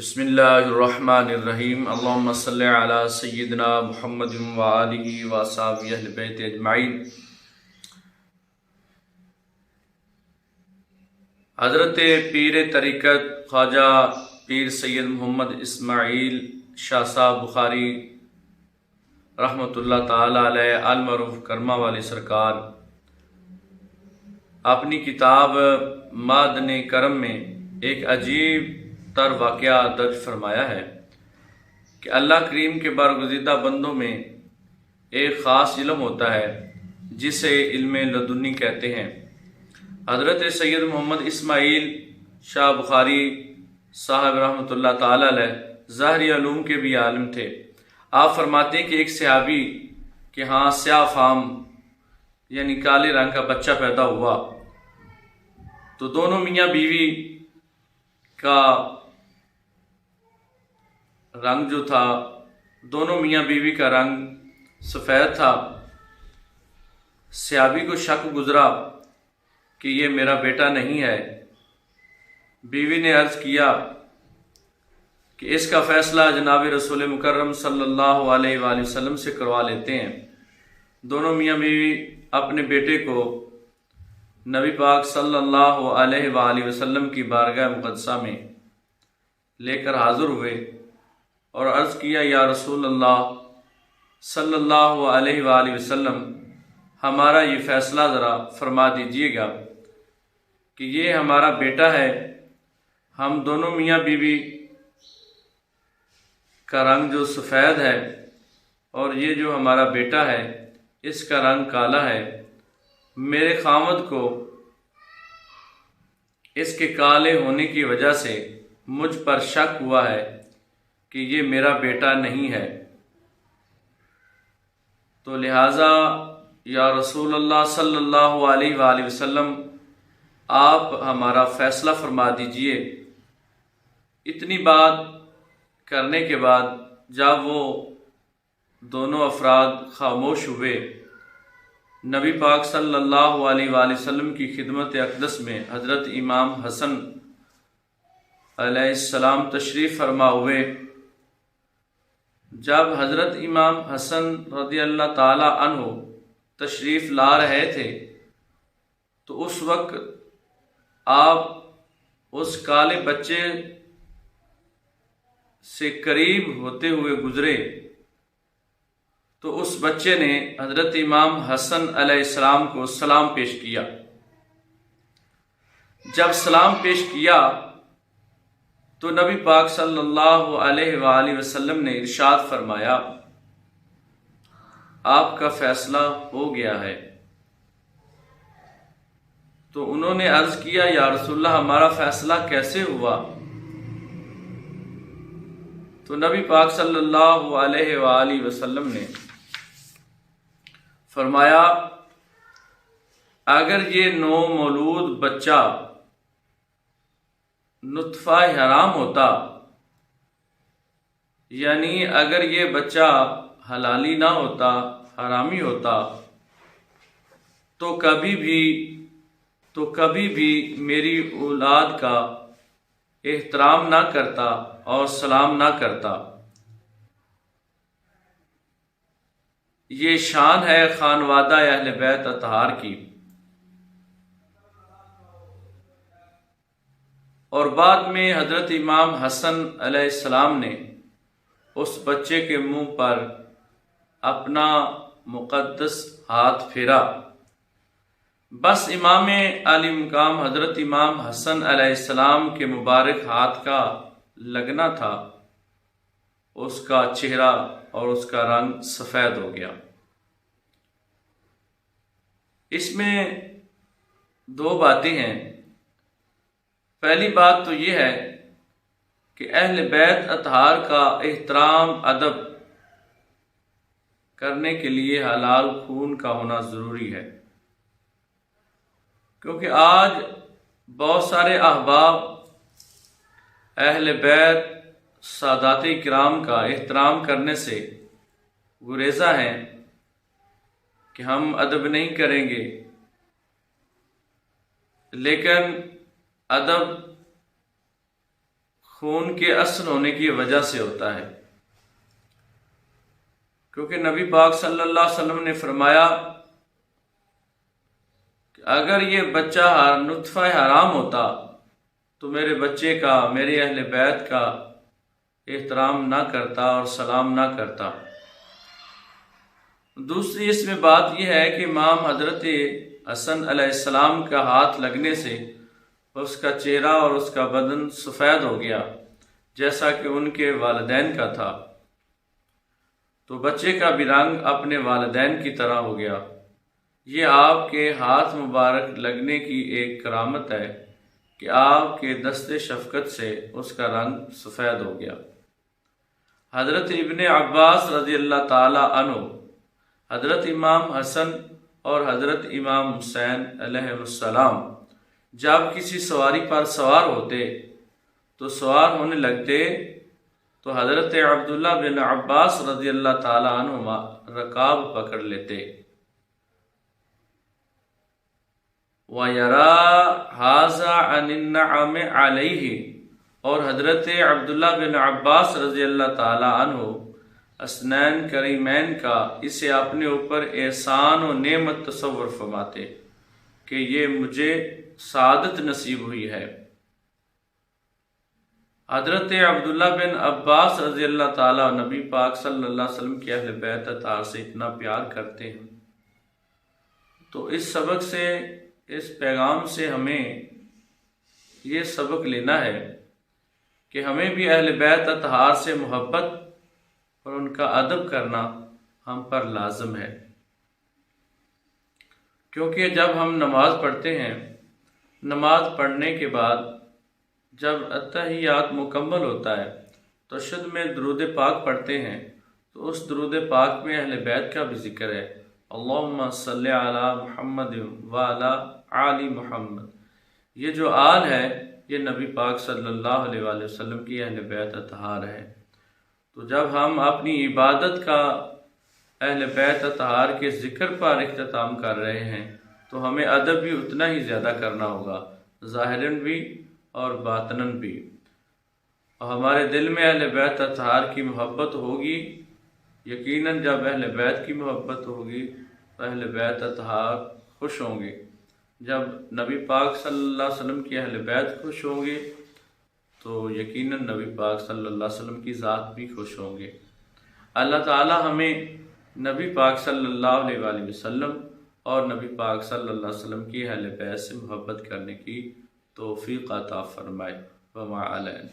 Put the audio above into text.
بسم اللہ الرحمن الرحیم اللہم صلی علی سیدنا محمد وآلہ وصحبہ اہل بیت اجمعین۔ حضرت پیر طریقت خواجہ پیر سید محمد اسماعیل شاہ صاحب بخاری رحمۃ اللہ تعالی علیہ المعروف کرما والے سرکار اپنی کتاب معدن کرم میں ایک عجیب تر واقعہ درج فرمایا ہے کہ اللہ کریم کے برگزیدہ بندوں میں ایک خاص علم ہوتا ہے جسے علم لدنی کہتے ہیں۔ حضرت سید محمد اسماعیل شاہ بخاری صاحب رحمۃ اللہ تعالی علیہ ظاہری علوم کے بھی عالم تھے۔ آپ فرماتے ہیں کہ ایک صحابی کے ہاں سیاہ فام یعنی کالے رنگ کا بچہ پیدا ہوا تو دونوں میاں بیوی کا رنگ جو تھا، دونوں میاں بیوی کا رنگ سفید تھا۔ صحابی کو شک گزرا کہ یہ میرا بیٹا نہیں ہے۔ بیوی نے عرض کیا کہ اس کا فیصلہ جناب رسول مکرم صلی اللہ علیہ وآلہ وسلم سے کروا لیتے ہیں۔ دونوں میاں بیوی اپنے بیٹے کو نبی پاک صلی اللہ علیہ وآلہ وسلم کی بارگاہ مقدسہ میں لے کر حاضر ہوئے اور عرض کیا، یا رسول اللہ صلی اللہ علیہ وآلہ وسلم، ہمارا یہ فیصلہ ذرا فرما دیجئے گا کہ یہ ہمارا بیٹا ہے۔ ہم دونوں میاں بیوی کا رنگ جو سفید ہے اور یہ جو ہمارا بیٹا ہے اس کا رنگ کالا ہے۔ میرے خاوند کو اس کے کالے ہونے کی وجہ سے مجھ پر شک ہوا ہے کہ یہ میرا بیٹا نہیں ہے، تو لہٰذا یا رسول اللہ صلی اللہ علیہ وآلہ وسلم آپ ہمارا فیصلہ فرما دیجئے۔ اتنی بات کرنے کے بعد جب وہ دونوں افراد خاموش ہوئے، نبی پاک صلی اللہ علیہ وآلہ وسلم کی خدمت اقدس میں حضرت امام حسن علیہ السلام تشریف فرما ہوئے۔ جب حضرت امام حسن رضی اللہ تعالی عنہ تشریف لا رہے تھے تو اس وقت آپ اس کالے بچے سے قریب ہوتے ہوئے گزرے تو اس بچے نے حضرت امام حسن علیہ السلام کو سلام پیش کیا۔ جب سلام پیش کیا تو نبی پاک صلی اللہ علیہ وآلہ وسلم نے ارشاد فرمایا، آپ کا فیصلہ ہو گیا ہے۔ تو انہوں نے عرض کیا، یا رسول اللہ ہمارا فیصلہ کیسے ہوا؟ تو نبی پاک صلی اللہ علیہ وآلہ وسلم نے فرمایا، اگر یہ نو مولود بچہ نطفہ حرام ہوتا، یعنی اگر یہ بچہ حلالی نہ ہوتا، حرامی ہوتا، تو کبھی بھی میری اولاد کا احترام نہ کرتا اور سلام نہ کرتا۔ یہ شان ہے خانوادہ اہل بیت اطہار کی۔ اور بعد میں حضرت امام حسن علیہ السلام نے اس بچے کے منہ پر اپنا مقدس ہاتھ پھیرا۔ بس امام علی مقام حضرت امام حسن علیہ السلام کے مبارک ہاتھ کا لگنا تھا، اس کا چہرہ اور اس کا رنگ سفید ہو گیا۔ اس میں دو باتیں ہیں۔ پہلی بات تو یہ ہے کہ اہل بیت اطہار کا احترام ادب کرنے کے لیے حلال خون کا ہونا ضروری ہے، کیونکہ آج بہت سارے احباب اہل بیت سادات کرام کا احترام کرنے سے گریزاں ہیں کہ ہم ادب نہیں کریں گے، لیکن ادب خون کے اصل ہونے کی وجہ سے ہوتا ہے، کیونکہ نبی پاک صلی اللہ علیہ وسلم نے فرمایا کہ اگر یہ بچہ نطفہ حرام ہوتا تو میرے بچے کا، میرے اہل بیت کا احترام نہ کرتا اور سلام نہ کرتا۔ دوسری اس میں بات یہ ہے کہ امام حضرت حسن علیہ السلام کا ہاتھ لگنے سے اس کا چہرہ اور اس کا بدن سفید ہو گیا، جیسا کہ ان کے والدین کا تھا، تو بچے کا بھی رنگ اپنے والدین کی طرح ہو گیا۔ یہ آپ کے ہاتھ مبارک لگنے کی ایک کرامت ہے کہ آپ کے دست شفقت سے اس کا رنگ سفید ہو گیا۔ حضرت ابن عباس رضی اللہ تعالی عنہ حضرت امام حسن اور حضرت امام حسین علیہ السلام جب کسی سواری پر سوار ہوتے تو سوار ہونے لگتے تو حضرت عبداللہ بن عباس رضی اللہ تعالی عنہما رکاب پکڑ لیتے۔ وَيَرَا هَذَا عَنِ النَّعَمِ عَلَيْهِ، اور حضرت عبداللہ بن عباس رضی اللہ تعالی عنہ حسنین کریمین کا اسے اپنے اوپر احسان و نعمت تصور فرماتے کہ یہ مجھے سعادت نصیب ہوئی ہے۔ حضرت عبداللہ بن عباس رضی اللہ تعالیٰ نبی پاک صلی اللہ علیہ وسلم کے اہل بیت اطہار سے اتنا پیار کرتے ہیں، تو اس سبق سے، اس پیغام سے ہمیں یہ سبق لینا ہے کہ ہمیں بھی اہل بیت اطہار سے محبت اور ان کا ادب کرنا ہم پر لازم ہے، کیونکہ جب ہم نماز پڑھتے ہیں، نماز پڑھنے کے بعد جب اتحیات مکمل ہوتا ہے تو تشہد میں درود پاک پڑھتے ہیں، تو اس درود پاک میں اہل بیت کا بھی ذکر ہے، اللہم صلی علی محمد وعلی آل محمد۔ یہ جو آل ہے یہ نبی پاک صلی اللہ علیہ وآلہ وسلم کی اہل بیت اطہار ہے۔ تو جب ہم اپنی عبادت کا اہل بیت اطہار کے ذکر پر اختتام کر رہے ہیں تو ہمیں ادب بھی اتنا ہی زیادہ کرنا ہوگا، ظاہراً بھی اور باطناً بھی۔ اور ہمارے دل میں اہل بیت اطہار کی محبت ہوگی، یقیناً جب اہل بیت کی محبت ہوگی تو اہل بیت اطہار خوش ہوں گے، جب نبی پاک صلی اللہ علیہ وسلم کی اہل بیت خوش ہوں گے تو یقیناً نبی پاک صلی اللہ علیہ وسلم کی ذات بھی خوش ہوں گے۔ اللہ تعالی ہمیں نبی پاک صلی اللہ علیہ وآلہ وسلم اور نبی پاک صلی اللہ علیہ وسلم کی اہل بیت سے محبت کرنے کی توفیق عطا فرمائے۔ وما علینا۔